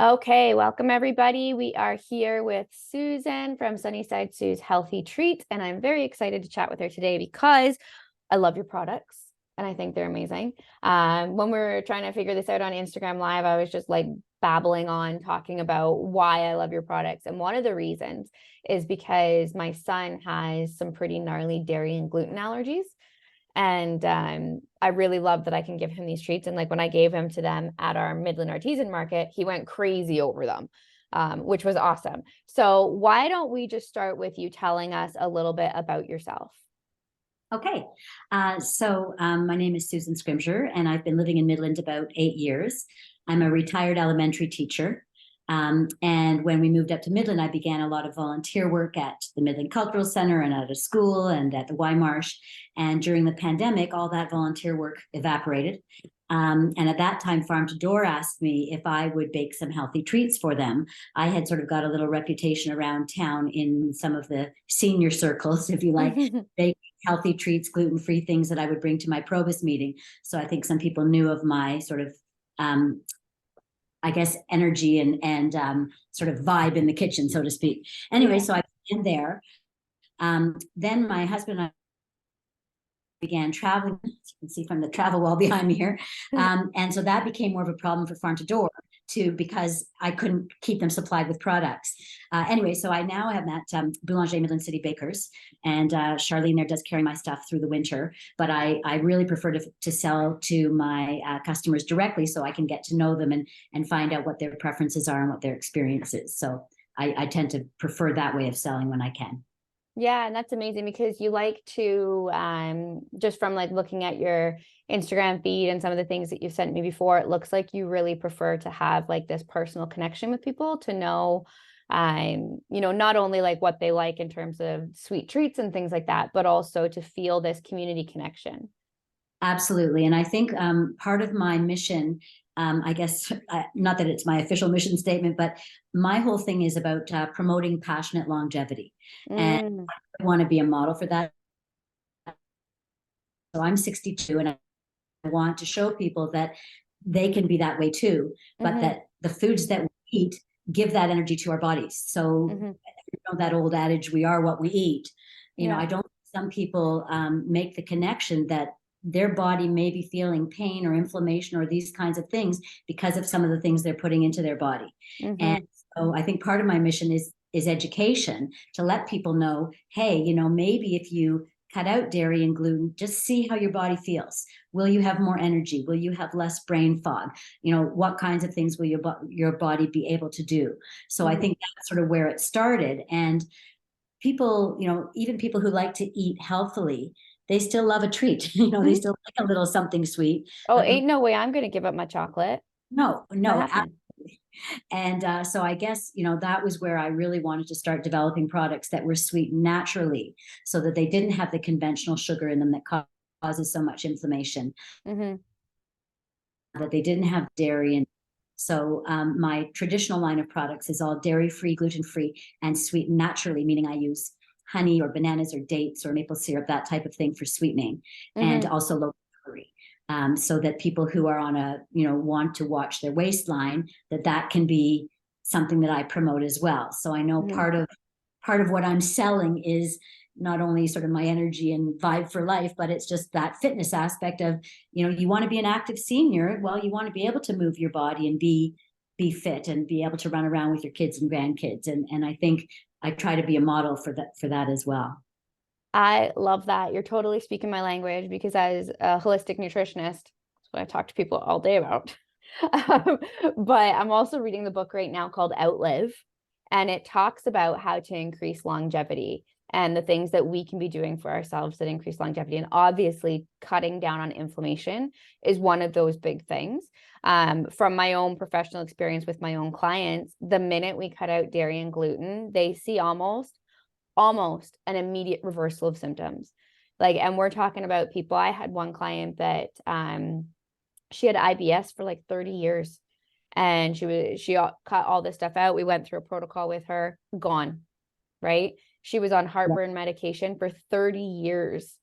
Okay, welcome everybody. We are here with Susan from Sunnyside Sue's Healthy Treats, and I'm very excited to chat with her today because I love your products and I think they're amazing. When we were trying to figure this out on Instagram Live, I was just like babbling on talking about why I love your products. And one of the reasons is because my son has some pretty gnarly dairy and gluten allergies. And I really love that I can give him these treats. And like when I gave him to them at our Midland Artisan Market, he went crazy over them, which was awesome. So why don't we just start with you telling us a little bit about yourself? Okay. My name is Susan Scrimsher, and I've been living in Midland about 8 years. I'm a retired elementary teacher. And when we moved up to Midland, I began a lot of volunteer work at the Midland Cultural Center and at a school and at the Y-Marsh. And during the pandemic, all that volunteer work evaporated. And at that time, Farm to Door asked me if I would bake some healthy treats for them. I had sort of got a little reputation around town in some of the senior circles, if you like, baking healthy treats, gluten-free things that I would bring to my Probus meeting. So I think some people knew of my sort of I guess, energy and sort of vibe in the kitchen, so to speak. Anyway, Yeah. so I began there. Then my husband and I began traveling, as you can see from the travel wall behind me here. And so that became more of a problem for Farm to Door too, because I couldn't keep them supplied with products. Anyway, so I now am at Boulanger Midland City Bakers, and Charlene there does carry my stuff through the winter, but I really prefer to sell to my customers directly so I can get to know them and find out what their preferences are and what their experience is. So I tend to prefer that way of selling when I can. Yeah, and that's amazing because you like to just from like looking at your Instagram feed and some of the things that you've sent me before, it looks like you really prefer to have like this personal connection with people to know not only like what they like in terms of sweet treats and things like that, but also to feel this community connection. Absolutely. And I think part of my mission, I guess, not that it's my official mission statement, but my whole thing is about promoting passionate longevity. And Mm, I want to be a model for that. So I'm 62 and I want to show people that they can be that way too, but mm-hmm, that the foods that we eat give that energy to our bodies. So, mm-hmm. that old adage, we are what we eat. Yeah. I don't, some people make the connection that their body may be feeling pain or inflammation or these kinds of things because of some of the things they're putting into their body. And Mm-hmm. so I think part of my mission is education to let people know, hey, maybe if you cut out dairy and gluten, just see how your body feels. Will you have more energy? Will you have less brain fog? What kinds of things will your body be able to do? So I Mm-hmm. think that's sort of where it started. And people, even people who like to eat healthily, they still love a treat. They still like a little something sweet. Oh, But ain't no way I'm gonna give up my chocolate. no, Not no. happening. And so I guess, that was where I really wanted to start developing products that were sweetened naturally so that they didn't have the conventional sugar in them that causes so much inflammation, Mm-hmm. that they didn't have dairy. And so my traditional line of products is all dairy-free, gluten-free, and sweetened naturally, meaning I use honey or bananas or dates or maple syrup, that type of thing for sweetening, and Mm-hmm. also low calorie. So that people who are on want to watch their waistline, that can be something that I promote as well. So I know Mm-hmm. part of what I'm selling is not only sort of my energy and vibe for life, but it's just that fitness aspect of, you want to be an active senior. Well, you want to be able to move your body and be fit and be able to run around with your kids and grandkids. And I think I try to be a model for that as well. I love that. You're totally speaking my language because as a holistic nutritionist, that's what I talk to people all day about. Um, but I'm also reading the book right now called Outlive, and it talks about how to increase longevity and the things that we can be doing for ourselves that increase longevity. And obviously, cutting down on inflammation is one of those big things. From my own professional experience with my own clients, the minute we cut out dairy and gluten, they see almost an immediate reversal of symptoms. Like, and we're talking about people. I had one client that she had IBS for like 30 years and she cut all this stuff out. We went through a protocol with her, gone, right? She was on Yeah. heartburn medication for 30 years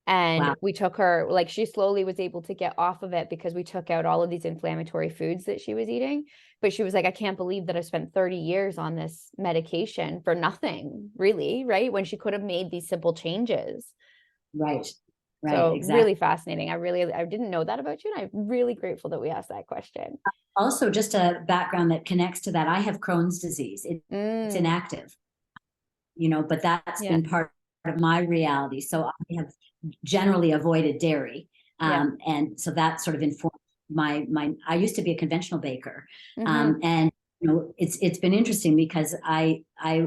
And Wow. we took her, like, she slowly was able to get off of it because we took out all of these inflammatory foods that she was eating. But she was like, I can't believe that I spent 30 years on this medication for nothing, really, right? When she could have made these simple changes. Right. Right. So Exactly. really fascinating. I didn't know that about you, and I'm really grateful that we asked that question. Also, just a background that connects to that. I have Crohn's disease. It's Mm, inactive, but that's yeah, been part of my reality. So I have generally avoided dairy. yeah. And so that sort of informed I used to be a conventional baker. Mm-hmm. And it's been interesting because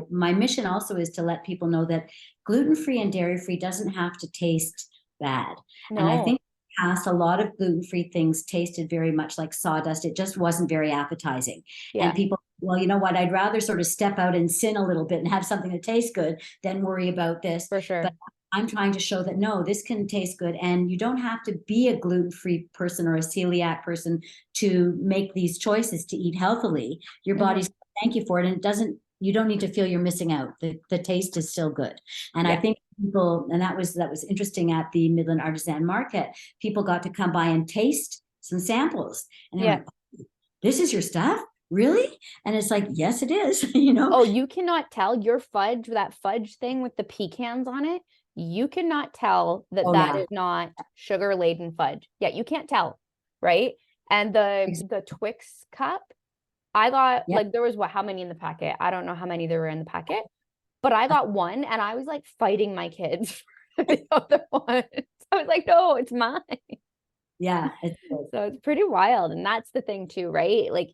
my mission also is to let people know that gluten-free and dairy-free doesn't have to taste bad. And I No, think past a lot of gluten-free things tasted very much like sawdust. It just wasn't very appetizing. And yeah, people, well, you know what? I'd rather sort of step out and sin a little bit and have something that tastes good than worry about this. for But sure. I'm trying to show that no, this can taste good. And you don't have to be a gluten-free person or a celiac person to make these choices to eat healthily. Your Mm-hmm. body's thank you for it. And you don't need to feel you're missing out. The taste is still good. And I Yeah. think people, and that was interesting at the Midland Artisan Market, people got to come by and taste some samples. And they're Yeah. like, this is your stuff? Really? And it's like, yes, it is. Oh, you cannot tell your fudge, that fudge thing with the pecans on it. You cannot tell that Oh that yeah. is not sugar laden fudge. Yeah, you can't tell, right? And the Twix cup, I got Yeah. like there was how many in the packet? I don't know how many there were in the packet, but I got one and I was like fighting my kids for the other one. I was like, no, it's mine. Yeah. It's good. So it's pretty wild. And that's the thing too, right? Like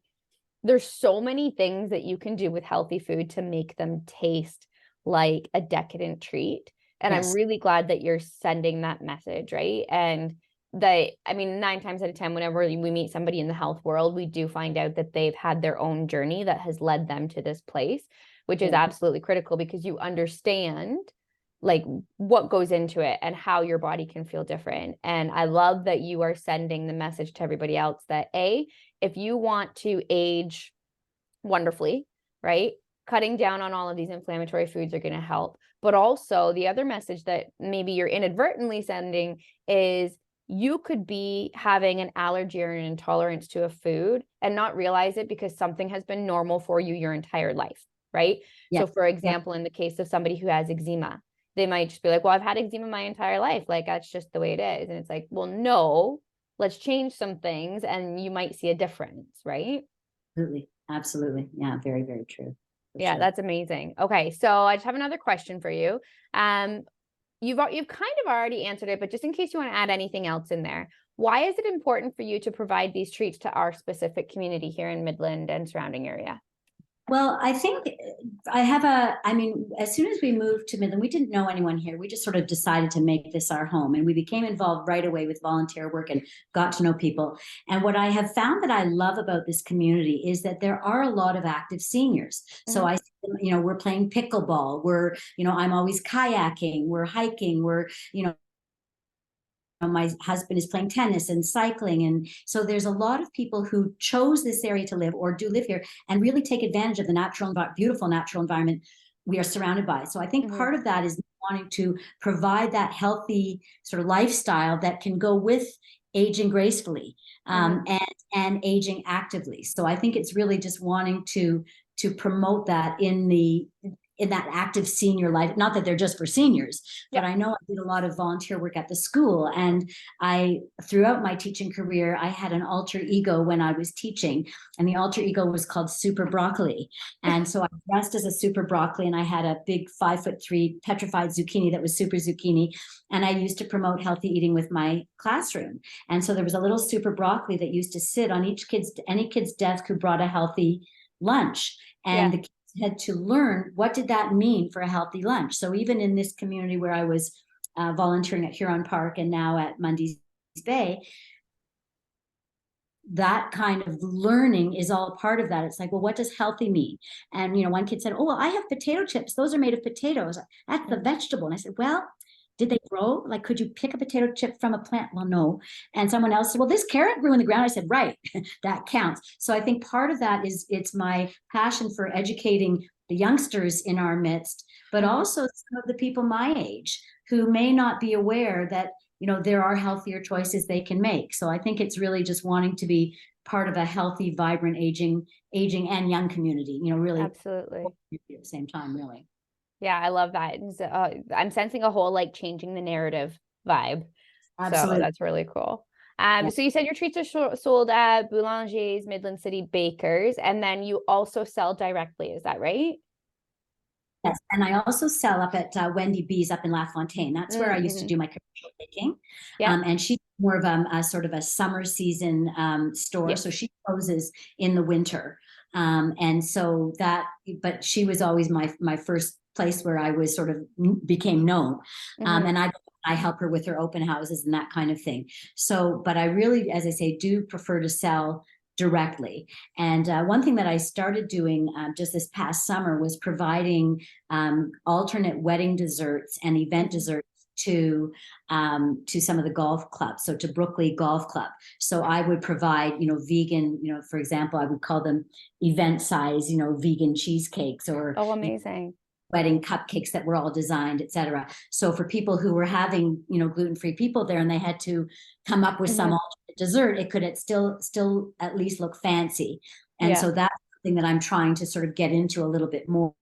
there's so many things that you can do with healthy food to make them taste like a decadent treat. And I'm Yes. really glad that you're sending that message, right? And that, I mean, 9 times out of 10, whenever we meet somebody in the health world, we do find out that they've had their own journey that has led them to this place, which is Yeah. absolutely critical because you understand like what goes into it and how your body can feel different. And I love that you are sending the message to everybody else that if you want to age wonderfully, right? Cutting down on all of these inflammatory foods are going to help. But also, the other message that maybe you're inadvertently sending is you could be having an allergy or an intolerance to a food and not realize it because something has been normal for you your entire life, right? Yeah. So, for Yeah. example, in the case of somebody who has eczema, they might just be like, well, I've had eczema my entire life. Like, that's just the way it is. And it's like, well, no, let's change some things and you might see a difference, right? Absolutely. Absolutely. Yeah. Very, very true. For Yeah, sure. that's amazing. Okay, so I just have another question for you. Um, you've kind of already answered it, but just in case you want to add anything else in there, why is it important for you to provide these treats to our specific community here in Midland and surrounding area? Well, I think I mean, as soon as we moved to Midland, we didn't know anyone here. We just sort of decided to make this our home. And we became involved right away with volunteer work and got to know people. And what I have found that I love about this community is that there are a lot of active seniors. So Mhm. we're playing pickleball. I'm always kayaking, we're hiking, my husband is playing tennis and cycling. And so there's a lot of people who chose this area to live or do live here and really take advantage of the beautiful natural environment we are surrounded by. So I think Mhm. part of that is wanting to provide that healthy sort of lifestyle that can go with aging gracefully, Mhm. and aging actively. So I think it's really just wanting to promote that in that active senior life. Not that they're just for seniors, but Yep. I know I did a lot of volunteer work at the school. And throughout my teaching career, I had an alter ego when I was teaching, and the alter ego was called Super Broccoli. And so I dressed as a super broccoli, and I had a big 5'3" petrified zucchini that was super zucchini. And I used to promote healthy eating with my classroom. And so there was a little super broccoli that used to sit on any kid's desk who brought a healthy lunch. And Yeah. the kids had to learn, what did that mean for a healthy lunch? So even in this community where I was volunteering at Huron Park and now at Mundy's Bay, that kind of learning is all part of that. It's like, well, what does healthy mean? And one kid said, oh, well, I have potato chips, those are made of potatoes, that's the Mhm. vegetable. And I said, well, did they grow? Like, could you pick a potato chip from a plant? Well, no. And someone else said, well, this carrot grew in the ground. I said, right, that counts. So I think part of that is it's my passion for educating the youngsters in our midst, but Mhm. also some of the people my age who may not be aware that there are healthier choices they can make. So I think it's really just wanting to be part of a healthy, vibrant, aging and young community, really Absolutely. at the same time, really. Yeah, I love that. And so, I'm sensing a whole like changing the narrative vibe. So Absolutely. that's really cool. Yeah. So you said your treats are sold at Boulanger's, Midland City Bakers, and then you also sell directly. Is that right? Yes, and I also sell up at Wendy B's up in LaFontaine. That's where I used to Mm-hmm. do my commercial baking. Yeah. And she's more of a sort of a summer season store. So Yes. she closes in the winter. And so but she was always my first place where I was sort of became known. Mm-hmm. And I help her with her open houses and that kind of thing. So, but I really, as I say, do prefer to sell directly. And one thing that I started doing just this past summer was providing alternate wedding desserts and event desserts to some of the golf clubs. So to Brookley Golf Club. So I would provide, vegan, for example, I would call them event size, vegan cheesecakes or Oh, amazing. wedding cupcakes that were all designed, et cetera. So for people who were having, gluten-free people there and they had to come up with some Mm-hmm. alternate dessert, it could still at least look fancy. And Yeah. so that's something that I'm trying to sort of get into a little bit more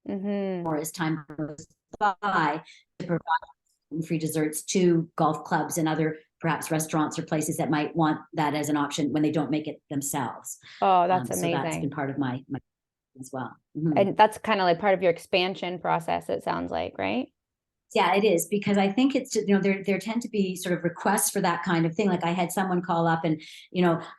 Mm-hmm. as time goes by, to provide free desserts to golf clubs and other perhaps restaurants or places that might want that as an option when they don't make it themselves. Oh, that's So that's been amazing. part of my as well. Mm-hmm. And that's kind of like part of your expansion process, it sounds like, right? Yeah, it is, because I think it's, there tend to be sort of requests for that kind of thing. Like I had someone call up and,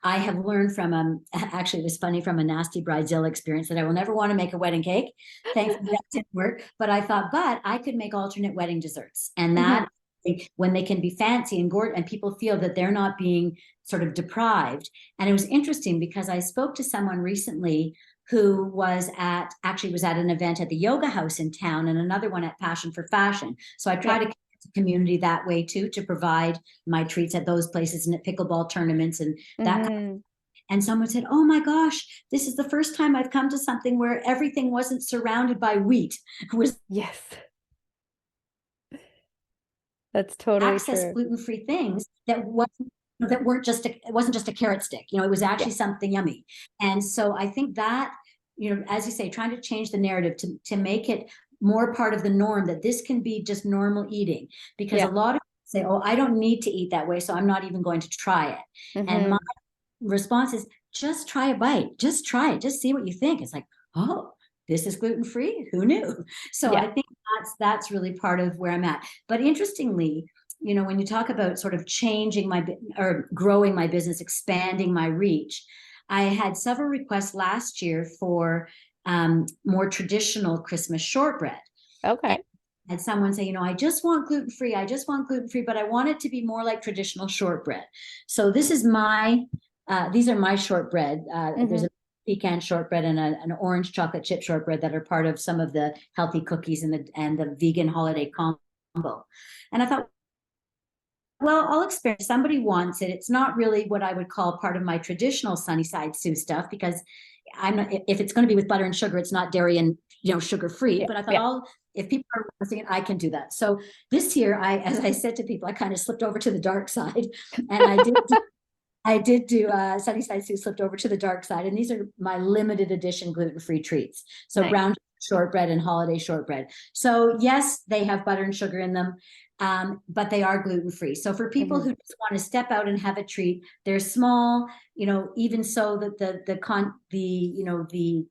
I have learned from, actually it was funny, from a Nasty Bridezilla experience, that I will never want to make a wedding cake. Thankfully that didn't work, but I thought, but I could make alternate wedding desserts, and Mm-hmm. that when they can be fancy and gorgeous and people feel that they're not being sort of deprived. And it was interesting because I spoke to someone recently who was at an event at the yoga house in town and another one at Passion for Fashion. So I try Yeah. to connect the community that way too, to provide my treats at those places and at pickleball tournaments and that kind of. Mm-hmm. And someone said, "Oh my gosh, this is the first time I've come to something where everything wasn't surrounded by wheat. It was Yes. That's totally access true. gluten-free things that weren't just it wasn't just a carrot stick. It was Yeah. actually something yummy." And so I think that, as you say, trying to change the narrative to make it more part of the norm, that this can be just normal eating, because a Yeah. lot of people say, "Oh, I don't need to eat that way, so I'm not even going to try it." And my Mm-hmm. response is, just try a bite, just try it, just see what you think. It's like, oh, this is gluten-free, who knew? So I Yeah. think that's really part of where I'm at. But interestingly, when you talk about sort of changing or growing my business, expanding my reach, I had several requests last year for more traditional Christmas shortbread. And Okay. had someone say, I just want gluten-free, but I want it to be more like traditional shortbread. So these are my shortbread. There's Mm-hmm. a pecan shortbread and an orange chocolate chip shortbread that are part of some of the healthy cookies and the vegan holiday combo. And I thought, well, I'll experiment. Somebody wants it. It's not really what I would call part of my traditional Sunnyside Sioux stuff, because I'm not, if it's going to be with butter and sugar, it's not dairy and sugar free. Yeah. But I thought, Yeah. if people are wanting it, I can do that. So this year, as I said to people, I kind of slipped over to the dark side, and I did do Sunnyside Sioux slipped over to the dark side, and these are my limited edition gluten-free treats. So Nice. brown shortbread and holiday shortbread. So yes, they have butter and sugar in them, but they are gluten-free. So for people Mm-hmm. who just want to step out and have a treat, they're small, even so that the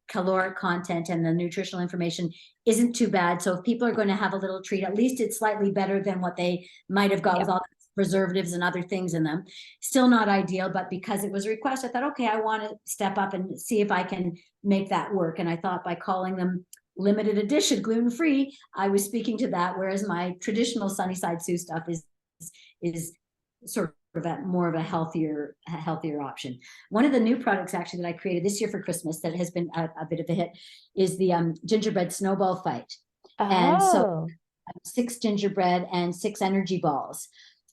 caloric content and the nutritional information isn't too bad. So if people are going to have a little treat, at least it's slightly better than what they might have got Yeah. with all the preservatives and other things in them. Still not ideal, but because it was a request, I thought, okay, I want to step up and see if I can make that work. And I thought, by calling them limited edition gluten-free, I was speaking to that, whereas my traditional Sunnyside Sioux stuff is sort of more of a healthier option. One of the new products actually that I created this year for Christmas that has been a bit of a hit is the gingerbread snowball fight. And so Oh. 6 gingerbread and 6 energy balls.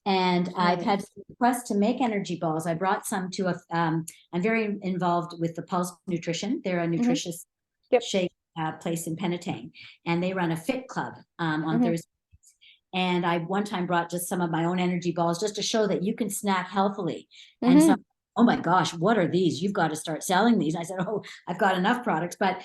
And I've had requests to make energy balls. I brought some to I'm very involved with the Pulse Nutrition. They're a Mm-hmm. nutritious Yep. shake place in Penetang, and they run a fit club on Mm-hmm. Thursdays. And I one time brought just some of my own energy balls just to show that you can snack healthily. And so, Hmm. oh my gosh, what are these? You've got to start selling these. I said, oh, I've got enough products. But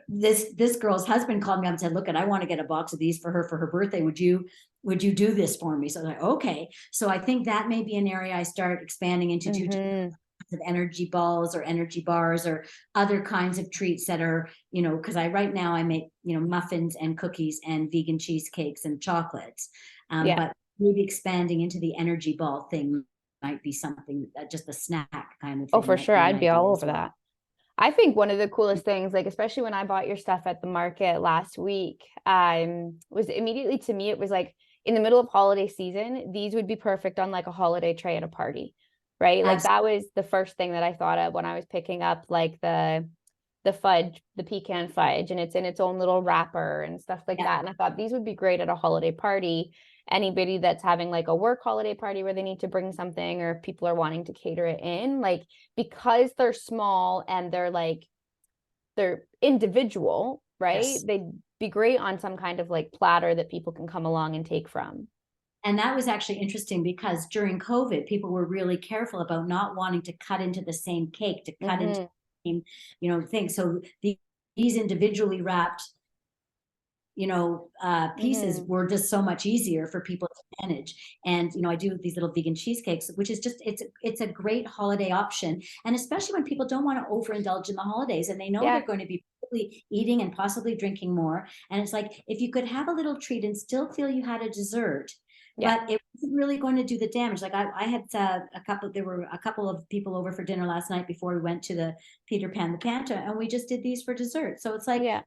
this girl's husband called me up and said, look, and I want to get a box of these for her birthday. Would you do this for me? So I was like, okay. So I think that may be an area I start expanding into too, Hmm. of energy balls or energy bars or other kinds of treats that are, because right now I make, muffins and cookies and vegan cheesecakes and chocolates. Yeah. But maybe expanding into the energy ball thing might be something that just a snack kind of Oh, thing for might sure. be an I'd be all idea as over well. that. I think one of the coolest things, like especially when I bought your stuff at the market last week, was immediately to me, it was like in the middle of holiday season, these would be perfect on like a holiday tray at a party, right? Like Absolutely. that was the first thing that I thought of when I was picking up like the fudge, the pecan fudge, and it's in its own little wrapper and stuff like Yeah. that. And I thought these would be great at a holiday party. Anybody that's having like a work holiday party where they need to bring something, or if people are wanting to cater it in, like because they're small and they're individual, right? Yes. They'd be great on some kind of like platter that people can come along and take from. And that was actually interesting because during COVID, people were really careful about not wanting to cut into the same cake, to cut into Hmm. the same, thing. So these individually wrapped, pieces Hmm. were just so much easier for people to manage. And I do these little vegan cheesecakes, which is just it's a great holiday option, and especially when people don't want to overindulge in the holidays and they know Yeah. they're going to be probably eating and possibly drinking more. And it's like if you could have a little treat and still feel you had a dessert, Yeah. but it wasn't really going to do the damage. Like I had there were a couple of people over for dinner last night before we went to the Peter Pan the Panta, and we just did these for dessert. So it's like, Yeah.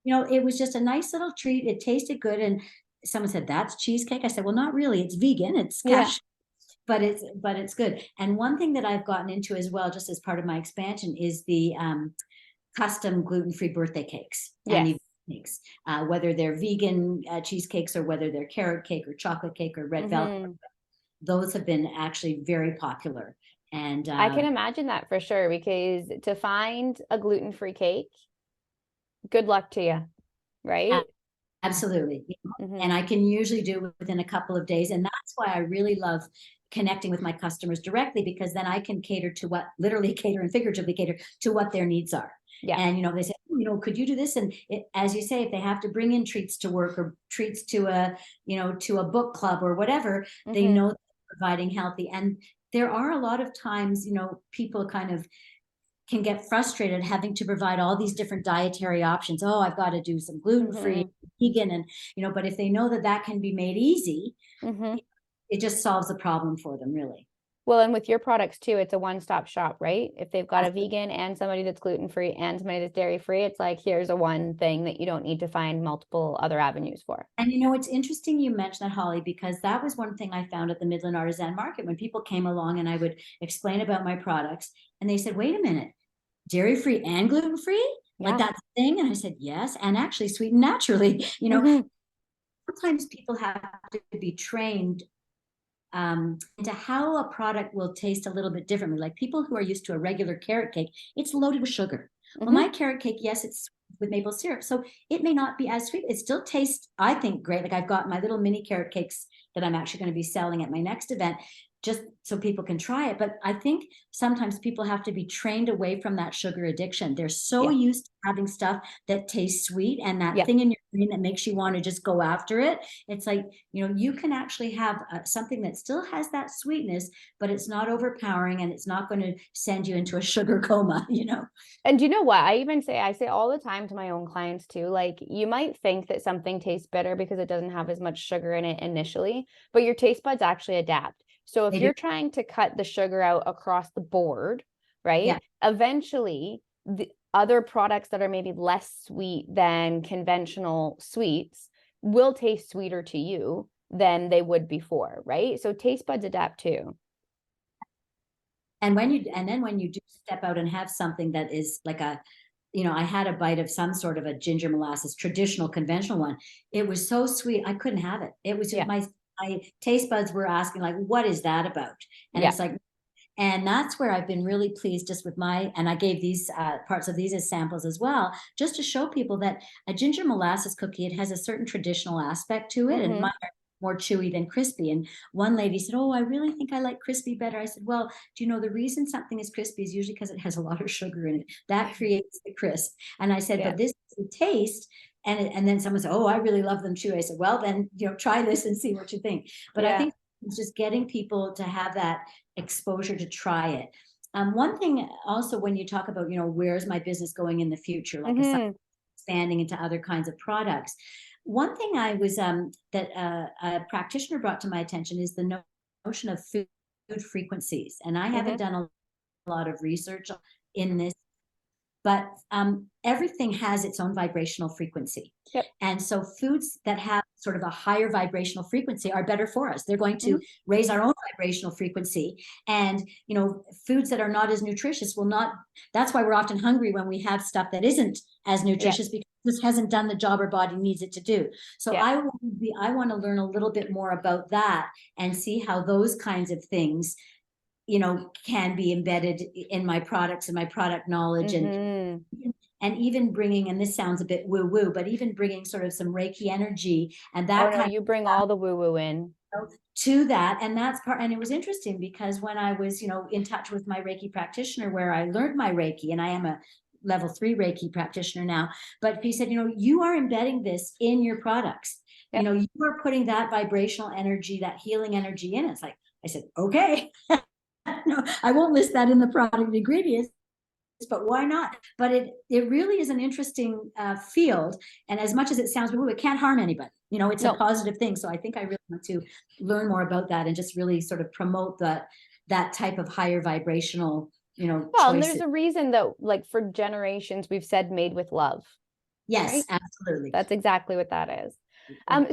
it was just a nice little treat. It tasted good. And someone said, that's cheesecake. I said, well, not really. It's vegan. It's Yeah. cash, but it's good. And one thing that I've gotten into as well, just as part of my expansion, is the custom gluten-free birthday cakes and Yes. even cakes, whether they're vegan cheesecakes or whether they're carrot cake or chocolate cake or red velvet. Hmm. Those have been actually very popular. And I can imagine that for sure, because to find a gluten-free cake, good luck to you, right? absolutely. And Hmm. I can usually do it within a couple of days. And that's why I really love connecting with my customers directly, because then I can cater to what literally cater and figuratively cater to what their needs are. Yeah. And, they say, oh, could you do this? And as you say, if they have to bring in treats to work or treats to a book club or whatever, they Hmm. know they're providing healthy. And there are a lot of times, people kind of can get frustrated having to provide all these different dietary options. Oh, I've got to do some gluten-free, Hmm. vegan, and but if they know that that can be made easy, Hmm. it just solves the problem for them, really. Well, and with your products too, it's a one-stop shop, right? If they've got a Absolutely. vegan and somebody that's gluten-free and somebody that's dairy-free, it's like here's a one thing that you don't need to find multiple other avenues for. And it's interesting you mentioned that, Holly, because that was one thing I found at the Midland Artisan Market when people came along and I would explain about my products, and they said, "Wait a minute, dairy-free and gluten-free? Like Yeah. that's a thing?" And I said, "Yes, and actually sweetened naturally." Hmm. Sometimes people have to be trained into how a product will taste a little bit differently. Like people who are used to a regular carrot cake, it's loaded with sugar. Well, my Hmm. carrot cake, yes, it's with maple syrup. So it may not be as sweet. It still tastes, I think, great. Like I've got my little mini carrot cakes that I'm actually going to be selling at my next event just so people can try it. But I think sometimes people have to be trained away from that sugar addiction. They're so Yeah. used to having stuff that tastes sweet and that Yeah. thing in your brain that makes you want to just go after it. It's like, you can actually have something that still has that sweetness, but it's not overpowering and it's not going to send you into a sugar coma. And you know what? I say all the time to my own clients too, like you might think that something tastes better because it doesn't have as much sugar in it initially, but your taste buds actually adapt. So if They do. you're trying to cut the sugar out across the board, right? Yeah. Eventually the other products that are maybe less sweet than conventional sweets will taste sweeter to you than they would before, right? So taste buds adapt too. And then when you do step out and have something that is like I had a bite of some sort of a ginger molasses, traditional, conventional one. It was so sweet, I couldn't have it. It was just Yeah. my taste buds were asking, like, what is that about? And Yeah. it's like, and that's where I've been really pleased just with and I gave these parts of these as samples as well, just to show people that a ginger molasses cookie, it has a certain traditional aspect to it. And Hmm. more chewy than crispy. And one lady said, oh, I really think I like crispy better. I said, well, do you know the reason something is crispy is usually because it has a lot of sugar in it. That creates the crisp. And I said, Yeah. but this is the taste. And then someone said, oh, I really love them too. I said, well, then, try this and see what you think. But I think it's just getting people to have that exposure to try it. One thing also, when you talk about, where's my business going in the future, like expanding into other kinds of products. One thing I was that a practitioner brought to my attention is the notion of food frequencies. And I haven't done a lot of research in this, but everything has its own vibrational frequency. Yep. And so foods that have sort of a higher vibrational frequency are better for us. They're going to raise our own vibrational frequency. And, foods that are not as nutritious will not, that's why we're often hungry when we have stuff that isn't as nutritious, because this hasn't done the job our body needs it to do. So I want to learn a little bit more about that and see how those kinds of things can be embedded in my products and my product knowledge, and even bringing, and this sounds a bit woo woo, but even bringing sort of some Reiki energy and that you bring all the woo woo in to that. And that's part, and it was interesting because when I was, in touch with my Reiki practitioner where I learned my Reiki, and I am a level 3 Reiki practitioner now, but he said, you are embedding this in your products. You are putting that vibrational energy, that healing energy in. It's like, I said, okay. No, I won't list that in the product ingredients, but why not? But it really is an interesting field. And as much as it sounds, it can't harm anybody. It's a positive thing. So I think I really want to learn more about that and just really sort of promote that type of higher vibrational, well, choices. And there's a reason that, like, for generations, we've said made with love. Yes, right? Absolutely. That's exactly what that is.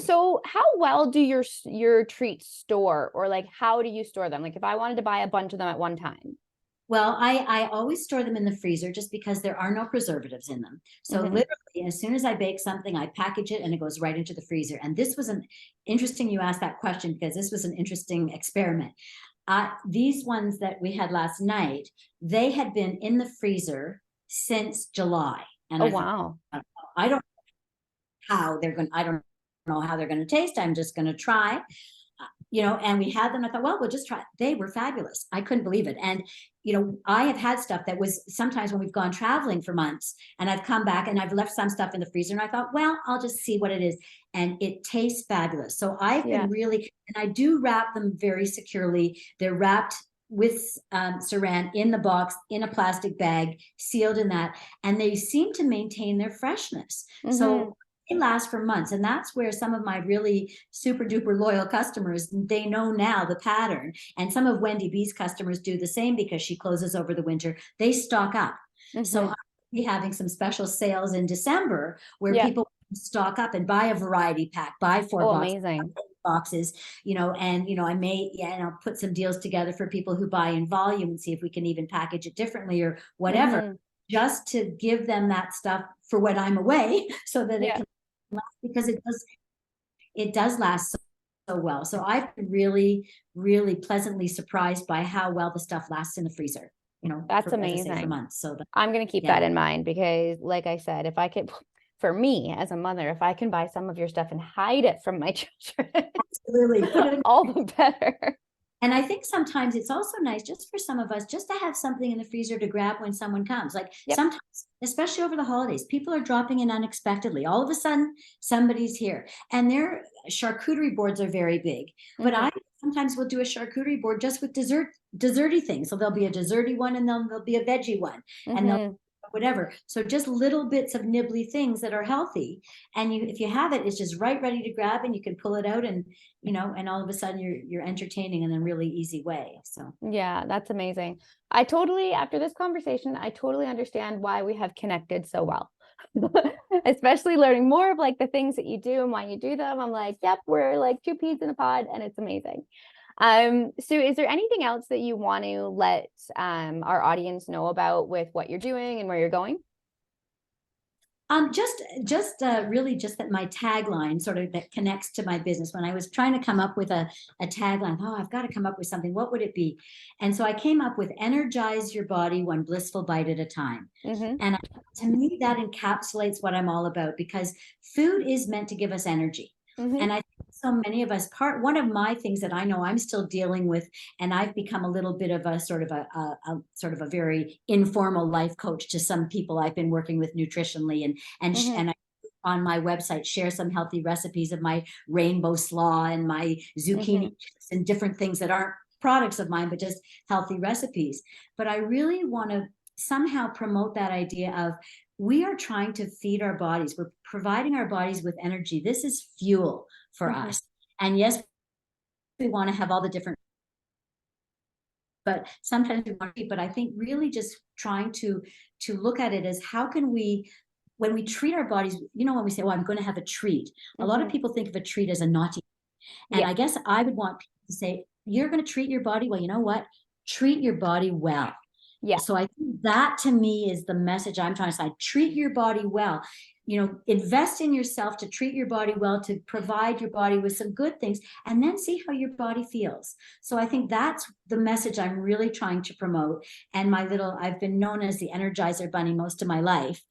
So how well do your treats store, or like, how do you store them? Like, if I wanted to buy a bunch of them at one time. Well, I always store them in the freezer just because there are no preservatives in them. So literally, as soon as I bake something, I package it and it goes right into the freezer. And this was an interesting, you asked that question because this was an interesting experiment. These ones that we had last night, they had been in the freezer since July. And I wow. Thought, I don't know how they're going to taste. I'm just going to try. And we had them. I thought, well, we'll just try. They were fabulous. I couldn't believe it. And, I have had stuff that was sometimes when we've gone traveling for months and I've come back and I've left some stuff in the freezer and I thought, well, I'll just see what it is. And it tastes fabulous. So I've been really, and I do wrap them very securely. They're wrapped with saran in the box, in a plastic bag, sealed in that. And they seem to maintain their freshness. So they last for months. And that's where some of my really super duper loyal customers, they know now the pattern. And some of Wendy B's customers do the same because she closes over the winter. They stock up. So I'll be having some special sales in December where people stock up and buy a variety pack, buy 4 boxes, and I may, and I'll put some deals together for people who buy in volume and see if we can even package it differently or whatever, just to give them that stuff for when I'm away so that it can last, because it does last so well. So I've been really, really pleasantly surprised by how well the stuff lasts in the freezer. That's amazing. For months. So I'm going to keep that in mind because, like I said, if I could, for me as a mother, if I can buy some of your stuff and hide it from my children, absolutely, all the better. And I think sometimes it's also nice just for some of us just to have something in the freezer to grab when someone comes. Like sometimes, especially over the holidays, people are dropping in unexpectedly. All of a sudden, somebody's here. And their charcuterie boards are very big. But I sometimes will do a charcuterie board just with desserty things. So there'll be a desserty one and then there'll be a veggie one. And they'll whatever. So just little bits of nibbly things that are healthy. And if you have it, it's just right ready to grab and you can pull it out and, and all of a sudden you're entertaining in a really easy way. So, yeah, that's amazing. After this conversation, I totally understand why we have connected so well, especially learning more of like the things that you do and why you do them. I'm like, yep, we're like 2 peas in a pod and it's amazing. So is there anything else that you want to let our audience know about with what you're doing and where you're going? Really just that my tagline sort of that connects to my business. When I was trying to come up with a tagline, I've got to come up with something. What would it be? And so I came up with energize your body one blissful bite at a time. And to me, that encapsulates what I'm all about because food is meant to give us energy. And I think so many of us, one of my things that I know I'm still dealing with, and I've become a little bit of a sort of a very informal life coach to some people I've been working with nutritionally, and I on my website share some healthy recipes of my rainbow slaw and my zucchini chips and different things that aren't products of mine, but just healthy recipes. But I really want to somehow promote that idea of, we are trying to feed our bodies. We're providing our bodies with energy. This is fuel for us. And yes, we want to have all the different, but sometimes we want to eat. But I think really just trying to look at it as, how can we, when we treat our bodies, when we say, well, I'm going to have a treat, a lot of people think of a treat as a naughty. And I guess I would want people to say, you're going to treat your body well. You know what? Treat your body well. Yeah. So I think that to me is the message I'm trying to say. Treat your body well. Invest in yourself to treat your body well, to provide your body with some good things, and then see how your body feels. So I think that's the message I'm really trying to promote. And I've been known as the Energizer Bunny most of my life.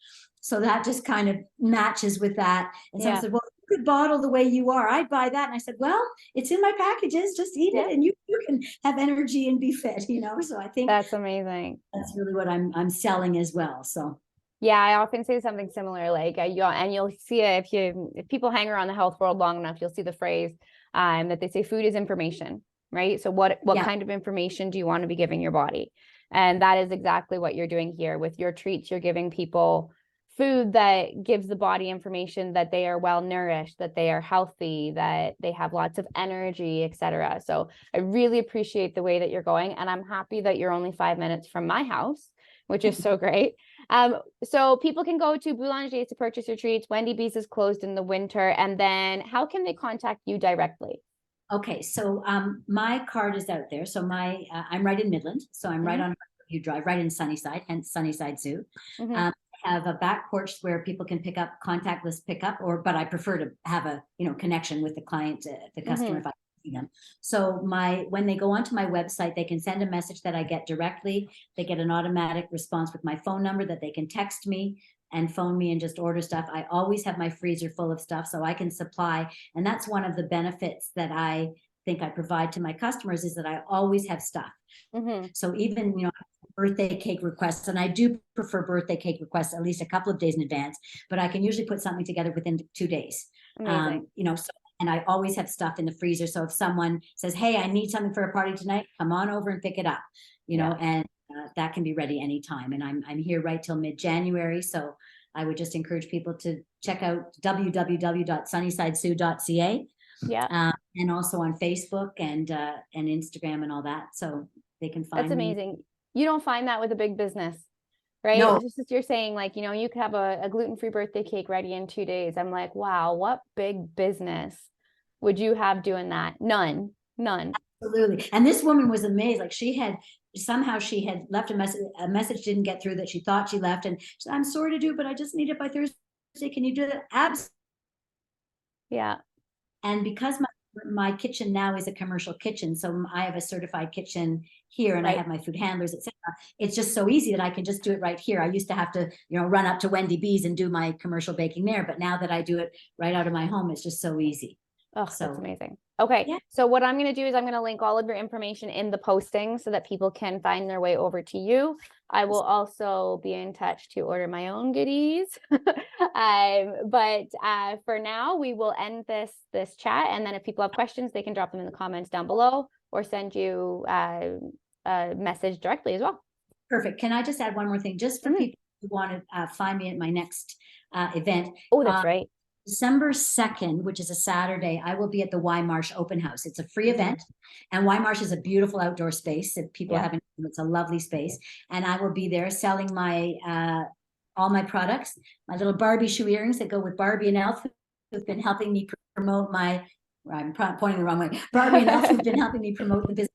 So that just kind of matches with that. And someone said, well, you could bottle the way you are. I'd buy that. And I said, well, it's in my packages. Just eat it and you can have energy and be fit, So I think that's amazing. That's really what I'm selling as well. So yeah, I often say something similar, like you'll see it if people hang around the health world long enough, you'll see the phrase that they say food is information, right? So what kind of information do you want to be giving your body? And that is exactly what you're doing here with your treats. You're giving people food that gives the body information that they are well nourished, that they are healthy, that they have lots of energy, etc. So I really appreciate the way that you're going, and I'm happy that you're only 5 minutes from my house, which is so great. So people can go to Boulanger's to purchase your treats. Wendy B's is closed in the winter. And then how can they contact you directly? Okay, so my card is out there. So I'm right in Midland. So I'm right on you drive, right in Sunnyside, hence Sunnyside Zoo. I have a back porch where people can pick up contactless pickup, but I prefer to have a connection with the client, the customer, if I see them. So when they go onto my website, they can send a message that I get directly. They get an automatic response with my phone number that they can text me and phone me and just order stuff. I always have my freezer full of stuff, so I can supply. And that's one of the benefits that I think I provide to my customers, is that I always have stuff. So even, birthday cake requests, and I do prefer birthday cake requests at least a couple of days in advance, but I can usually put something together within 2 days. Amazing. And I always have stuff in the freezer. So if someone says, hey, I need something for a party tonight, come on over and pick it up, and that can be ready anytime. And I'm here right till mid-January. So I would just encourage people to check out www.sunnysidesue.ca. And also on Facebook and Instagram and all that. So they can find That's amazing. Me. You don't find that with a big business, right? No. Just as you're saying, you could have a gluten-free birthday cake ready in 2 days. I'm like, wow, what big business would you have doing that? None. Absolutely. And this woman was amazed. Like she had left a message didn't get through that she thought she left. And she said, I'm sorry to do, but I just need it by Thursday. Can you do that? Absolutely. Yeah. And because my kitchen now is a commercial kitchen, so I have a certified kitchen here, and I have my food handlers, etc. It's just so easy that I can just do it right here. I used to have to, run up to Wendy B's and do my commercial baking there, but now that I do it right out of my home, it's just so easy. Oh, that's amazing. Okay. So what I'm going to do is I'm going to link all of your information in the posting so that people can find their way over to you. I will also be in touch to order my own goodies. But for now, we will end this chat. And then if people have questions, they can drop them in the comments down below or send you a message directly as well. Perfect. Can I just add one more thing? Just for people who want to find me at my next event. Oh, that's right. December 2nd, which is a Saturday, I will be at the Y Marsh Open House. It's a free event, and Y Marsh is a beautiful outdoor space. If people haven't, it's a lovely space. And I will be there selling all my products, my little Barbie shoe earrings that go with Barbie and Elf, who've been helping me promote I'm pointing the wrong way. Barbie and Elf, who've been helping me promote the business.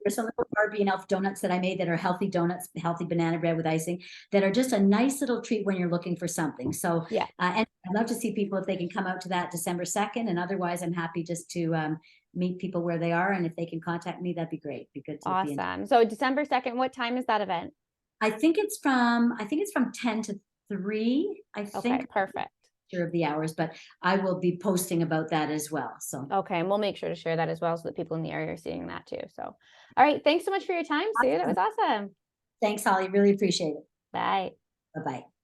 There's some little Barbie and Elf donuts that I made that are healthy donuts, healthy banana bread with icing, that are just a nice little treat when you're looking for something. So, and I'd love to see people if they can come out to that December 2nd. And otherwise, I'm happy just to meet people where they are. And if they can contact me, that'd be great. Be good to awesome. So December 2nd, what time is that event? I think it's from 10 to 3. I think. Perfect. sure of the hours, but I will be posting about that as well. So Okay, and we'll make sure to share that as well so that people in the area are seeing that too. So, all right, thanks so much for your time, Sue. That was awesome. thanks, Holly. Really appreciate it. Bye. Bye-bye.